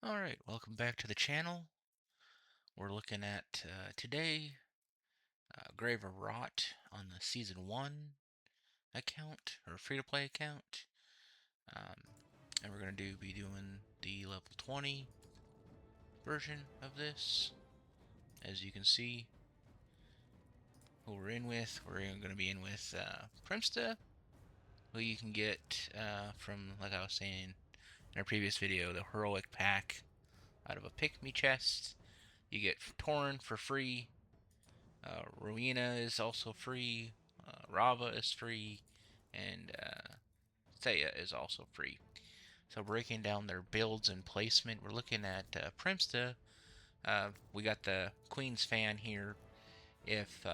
Alright, welcome back to the channel. We're looking at today Grave of Rot on the Season 1 account, or free-to-play account. Um, and we're going to be doing the level 20 version of this. As you can see, who we're in with, we're going to be in with Primsta, who you can get from, like I was saying in our previous video, the Heroic Pack out of a Pick-Me chest. You get Tauren for free. Rowena is also free. Rava is free. And Thea is also free. So breaking down their builds and placement, we're looking at Primsta. We got the Queen's Fan here if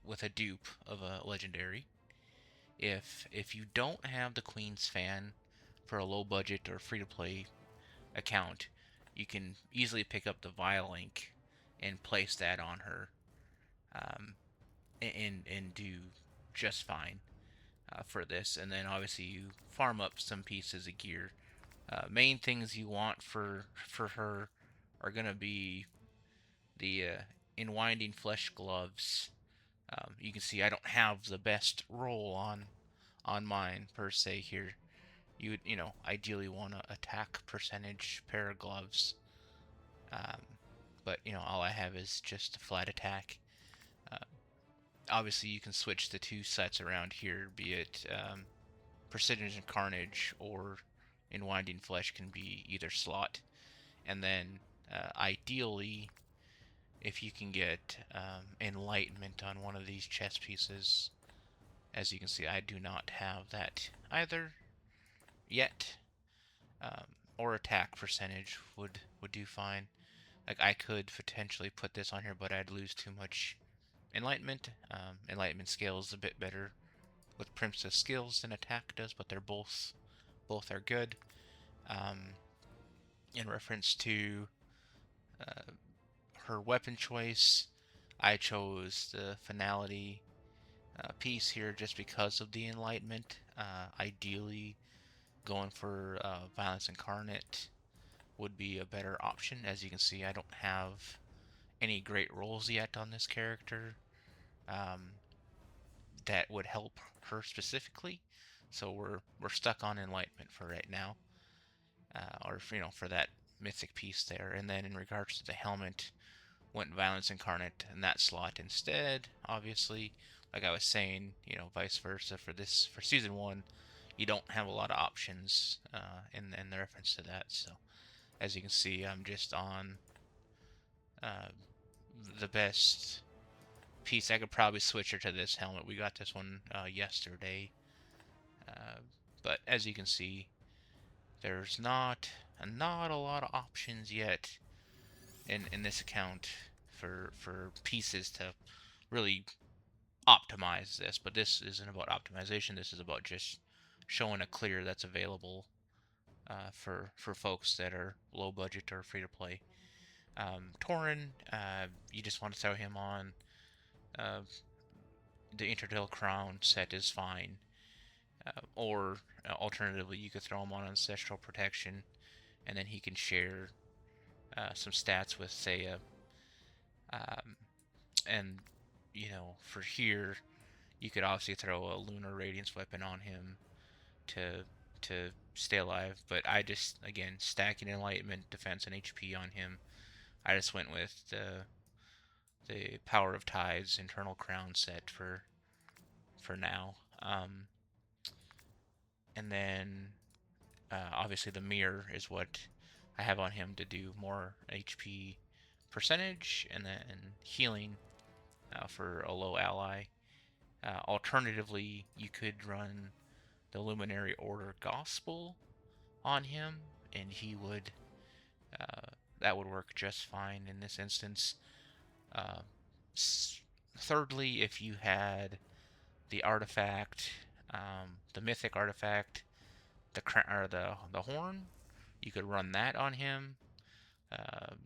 with a dupe of a legendary. If you don't have the Queen's Fan for a low budget or free to play account, you can easily pick up the Violink and place that on her. Um, and do just fine for this. And then obviously you farm up some pieces of gear. Main things you want for her are gonna be the Enwinding Flesh gloves. You can see I don't have the best roll on mine per se here. You would ideally want to attack percentage pair of gloves. Um, but all I have is just a flat attack. Uh, Obviously you can switch the two sets around here, be it Precision and Carnage or Enwinding Flesh can be either slot. And then ideally, if you can get Enlightenment on one of these chest pieces, as you can see, I do not have that either yet. Or attack percentage would do fine. Like I could potentially put this on here, but I'd lose too much Enlightenment. Enlightenment scales a bit better with Primsta's skills than attack does, but they're both are good. Um, in reference to uh, her weapon choice, I chose the Finality piece here just because of the Enlightenment. Ideally, going for Violence Incarnate would be a better option. As you can see, I don't have any great rolls yet on this character. Um, that would help her specifically. So we're stuck on Enlightenment for right now, or for that mythic piece there. And then in regards to the helmet, went Violence Incarnate in that slot instead. Obviously, like I was saying, vice versa for season 1, you don't have a lot of options in the reference to that. So as you can see, I'm just on uh, the best piece. I could probably switch her to this helmet. We got this one yesterday. Uh, but as you can see, there's not a lot of options yet in this account for pieces to really optimize this. But this isn't about optimization. This is about just showing a clear that's available for folks that are low budget or free to play. Tauren, you just want to throw him on. Uh, the Interdell Crown set is fine. Or alternatively, you could throw him on Ancestral Protection, and then he can share some stats with Thea. Um, and for here, you could obviously throw a Lunar Radiance weapon on him to stay alive. But I just, again, stacking Enlightenment, Defense, and HP on him. I just went with the Power of Tides Internal Crown set for now. And then obviously the mirror is what I have on him to do more HP percentage and then healing for a low ally. Alternatively, you could run the Luminary Order Gospel on him, and he would that would work just fine in this instance. Uh, Thirdly, if you had the artifact, the mythic artifact, the horn, you could run that on him.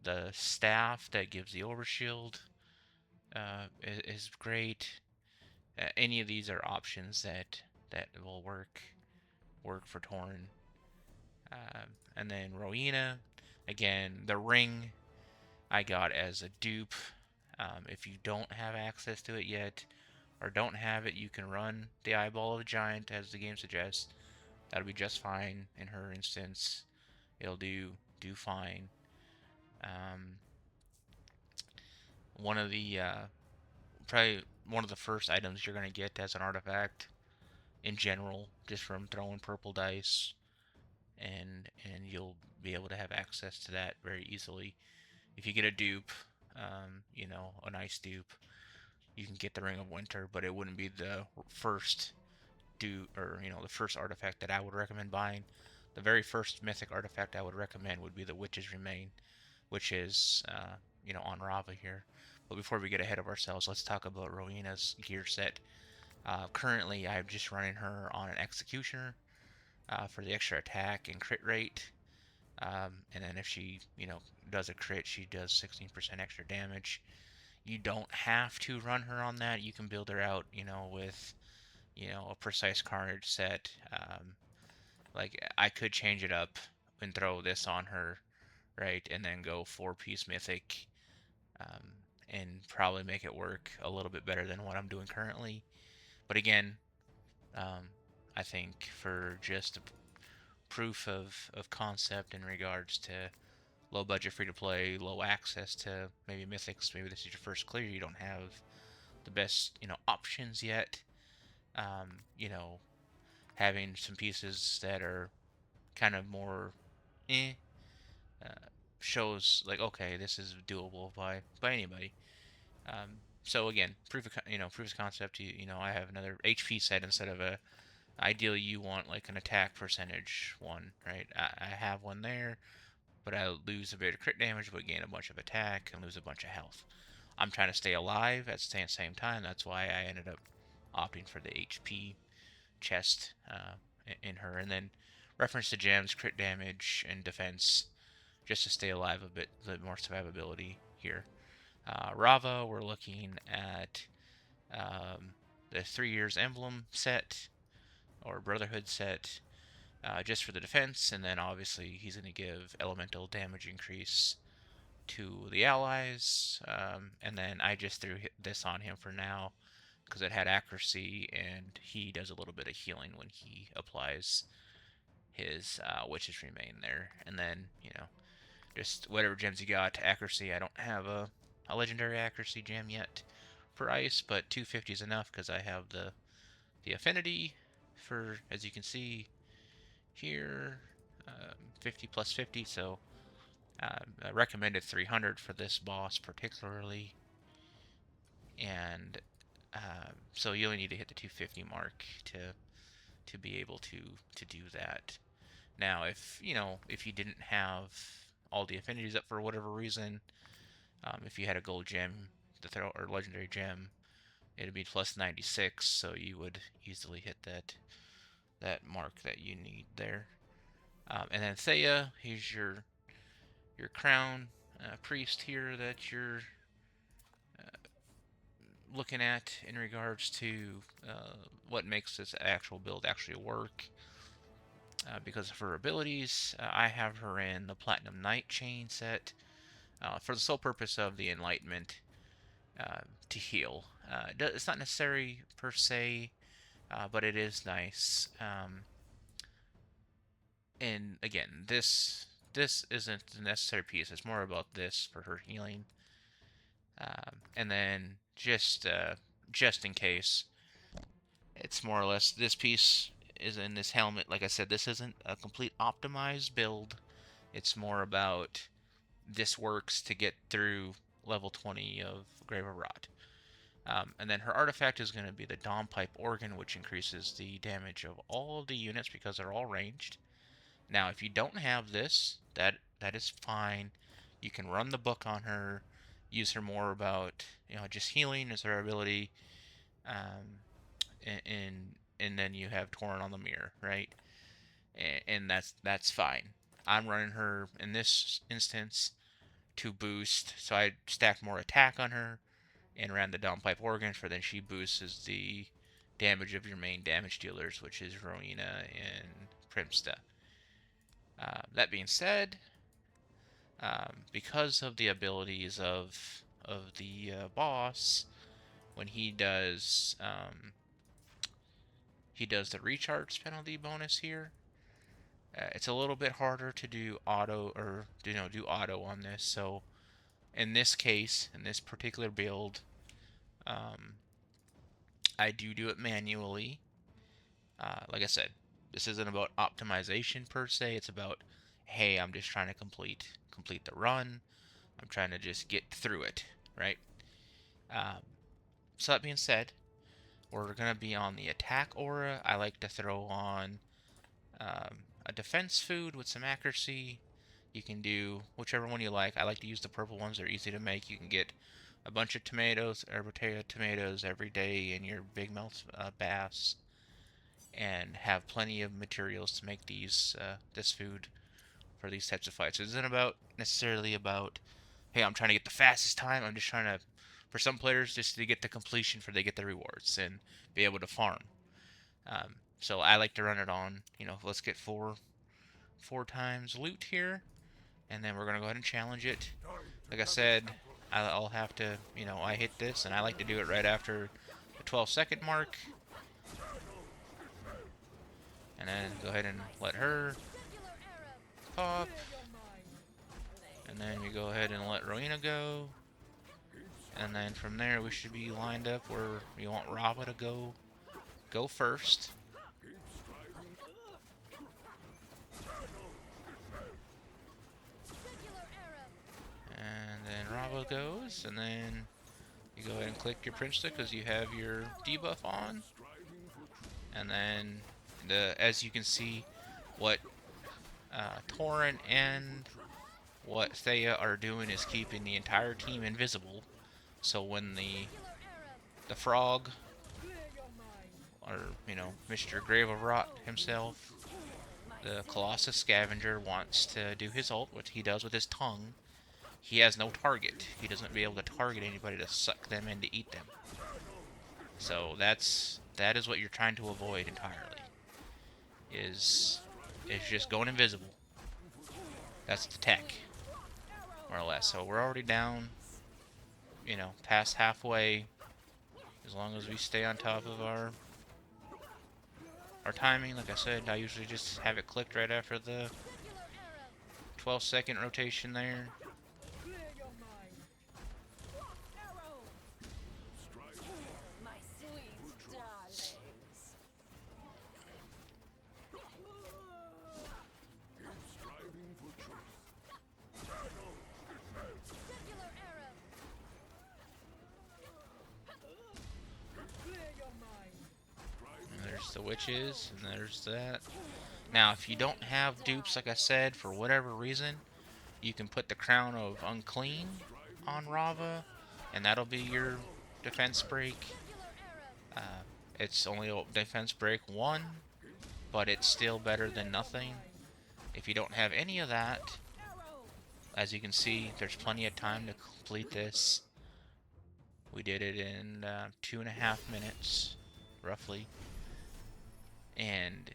The staff that gives the overshield is great. Any of these are options that will work for Torn. And then Rowena, Again, the ring I got as a dupe. If you don't have access to it yet, or don't have it, you can run the Eyeball of the Giant as the game suggests. That'll be just fine in her instance. It'll do fine. Um, one of the probably one of the first items you're gonna get as an artifact in general, just from throwing purple dice, and you'll be able to have access to that very easily. If you get a dupe, a nice dupe, you can get the Ring of Winter, but it wouldn't be the first the first artifact that I would recommend buying. The very first mythic artifact I would recommend would be the Witch's Remain, which is on Rava here. But before we get ahead of ourselves, let's talk about Rowena's gear set. Currently, I'm just running her on an Executioner for the extra attack and crit rate. And then if she, does a crit, she does 16% extra damage. You don't have to run her on that. You can build her out, with, a Precise Carnage set. Like, I could change it up and throw this on her, right? And then go 4-piece Mythic, um, and probably make it work a little bit better than what I'm doing currently. But again, I think for just proof of concept in regards to low budget free to play, low access to maybe mythics, maybe this is your first clear, you don't have the best options yet. You know, having some pieces that are kind of more uh, shows like, okay, this is doable by anybody. So again, proof of concept. I have another HP set instead of a. Ideally, you want like an attack percentage one, right? I have one there, but I lose a bit of crit damage, but gain a bunch of attack and lose a bunch of health. I'm trying to stay alive at the same time. That's why I ended up opting for the HP chest in her. And then reference to gems, crit damage, and defense, just to stay alive a bit more survivability here. Rava, we're looking at the 3 years emblem set or Brotherhood set, just for the defense, and then obviously he's going to give elemental damage increase to the allies, and then I just threw this on him for now because it had accuracy, and he does a little bit of healing when he applies his Witch's Remain there. And then, just whatever gems you got. Accuracy, I don't have a legendary accuracy gem yet for ice, but 250 is enough because I have the affinity for, as you can see here, 50 plus 50, so I recommended 300 for this boss particularly, and so you only need to hit the 250 mark to be able to do that. Now, if you didn't have all the affinities up for whatever reason, if you had a gold gem to throw or legendary gem, it'd be plus 96, so you would easily hit that mark that you need there. And then Thea, here's your crown priest here that you're looking at in regards to what makes this actual build actually work. Because of her abilities, I have her in the Platinum Knight chain set for the sole purpose of the Enlightenment to heal. It's not necessary per se, but it is nice. And again, this isn't the necessary piece. It's more about this for her healing. And then just in case, it's more or less this piece is in this helmet. Like I said, this isn't a complete optimized build. It's more about this works to get through level 20 of Grave of Rot. And then her artifact is going to be the Dawn Pipe Organ, which increases the damage of all of the units because they're all ranged. Now, if you don't have this, that is fine. You can run the book on her, use her more about just healing as her ability, and then you have Torn on the Mirror, right? And that's fine. I'm running her in this instance to boost, so I stacked more attack on her and ran the Downpipe Organ for then she boosts the damage of your main damage dealers, which is Rowena and Primsta. That being said, because of the abilities of the boss. When he does the recharge penalty bonus here. It's a little bit harder to do auto, or do auto on this. So in this case, in this particular build, I do it manually. Like I said, this isn't about optimization per se. It's about, hey, I'm just trying to complete the run. I'm trying to just get through it, right? So that being said, we're gonna be on the attack aura. I like to throw on a defense food with some accuracy. You can do whichever one you like. I like to use the purple ones. They're easy to make. You can get a bunch of tomatoes, or potato tomatoes every day in your big mouth bass, and have plenty of materials to make this food for these types of fights. It isn't about necessarily about, hey, I'm trying to get the fastest time. I'm just trying to, for some players, just to get the completion for they get the rewards and be able to farm. So I like to run it on, let's get four times loot here, and then we're gonna go ahead and challenge it. Like I said, I'll have to, I hit this, and I like to do it right after the 12-second mark, and then go ahead and let her pop, and then you go ahead and let Rowena go, and then from there we should be lined up where you want Rava to go first. And then Rava goes, and then you go ahead and click your Prince because you have your debuff on. And then, as you can see, what Torrent and what Thea are doing is keeping the entire team invisible. So when the frog, or Mr. Grave of Rot himself, the Colossus Scavenger, wants to do his ult, which he does with his tongue, he has no target. He doesn't be able to target anybody to suck them in to eat them. So that is what you're trying to avoid entirely. Is just going invisible. That's the tech, more or less. So we're already down, past halfway. As long as we stay on top of our timing, like I said, I usually just have it clicked right after the 12-second rotation there. There's the witches, and there's that. Now, if you don't have dupes, like I said, for whatever reason, you can put the Crown of Unclean on Rava, and that'll be your defense break. It's only defense break 1, but it's still better than nothing. If you don't have any of that, as you can see, there's plenty of time to complete this. We did it in 2.5 minutes, roughly. And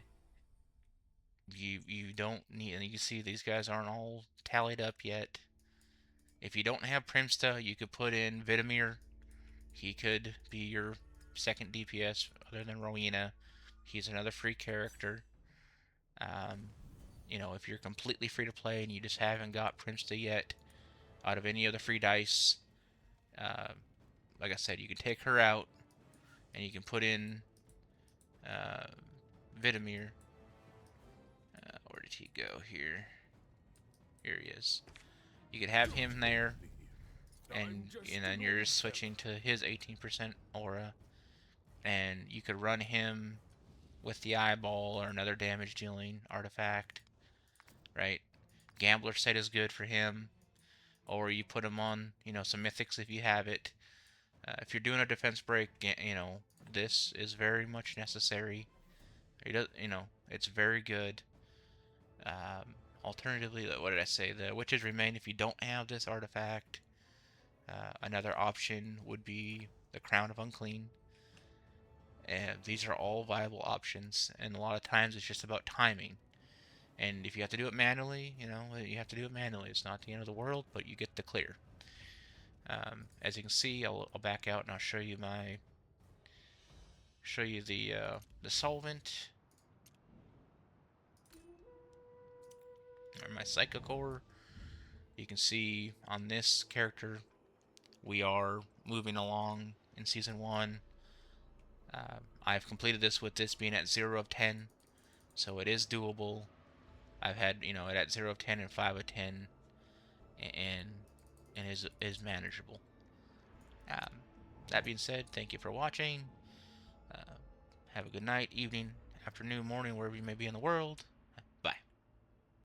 you don't need, and you can see these guys aren't all tallied up yet. If you don't have Primsta, you could put in Vitamir. He could be your second DPS other than Rowena. He's another free character. If you're completely free to play and you just haven't got Primsta yet, out of any of the free dice, like I said, you can take her out and you can put in Vitamir. Where did he go here? Here he is. You could have him there, and then you're just switching to his 18% aura, and you could run him with the eyeball or another damage dealing artifact, right? Gambler set is good for him, or you put him on, some mythics if you have it. If you're doing a defense break, this is very much necessary. It's very good. Alternatively, what did I say? The witches remain if you don't have this artifact. Another option would be the Crown of Unclean. And these are all viable options, and a lot of times it's just about timing. And if you have to do it manually, you have to do it manually. It's not the end of the world, but you get the clear. As you can see, I'll back out and I'll show you the solvent or my Psycho Core. You can see on this character we are moving along in Season 1. I've completed this with this being at 0 of 10, so it is doable. I've had, it at 0 of 10 and 5 of 10, and is manageable. That being said, thank you for watching. Have a good night, evening, afternoon, morning, wherever you may be in the world.